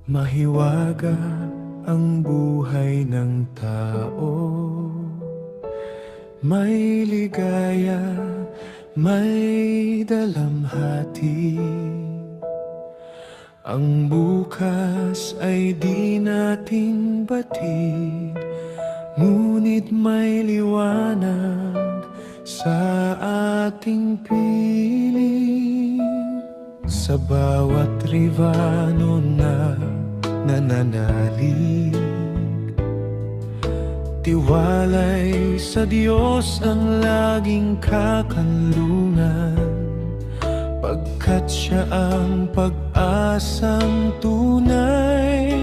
Mahiwaga ang buhay ng tao, may ligaya, may dalamhati. Ang bukas ay di natin batid, ngunit may liwanag sa ating piling. Sa bawat ribano na nananalig, tiwalay sa Diyos ang laging kakanlungan, pagkat Siya ang pag-asang tunay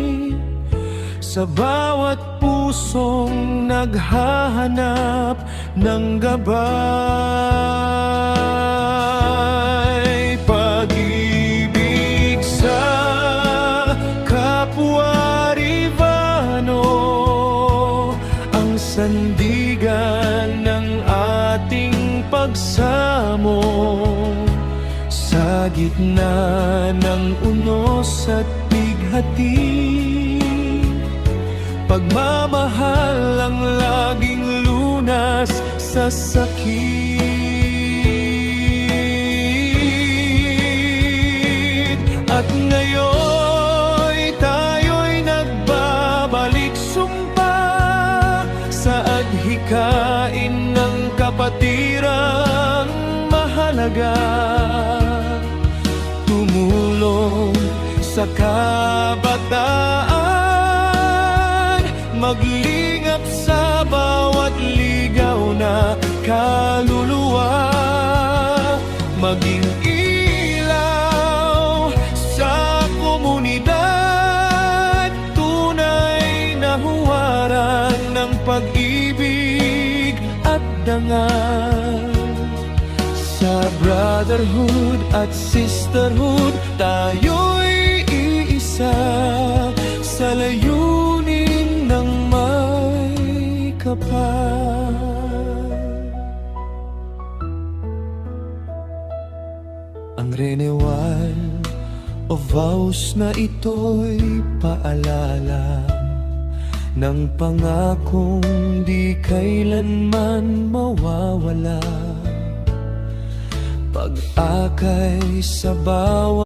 sa bawat pusong naghahanap ng gabay. Pag-ibig sa kapwa Ribano, ang sandigan ng ating pagsamo. Sa gitna ng unos at bighati, pagmamahal ang laging lunas sa sakit. At ngayon tayo'y nagbabalik sumpa sa adhikain ng kapatirang mahalaga, tumulong sa kabataan, maglingap sa bawat ligaw na kaluluwa, maging ilaw sa komunidad, tunay na huwaran ng pag-ibig at dangal. Sa brotherhood at sisterhood, tayo'y iisa sa layunin ng may kapal. Ang renewal o vows na ito'y paalala ng pangakong di kailanman mawawala, pag-akay sa bawat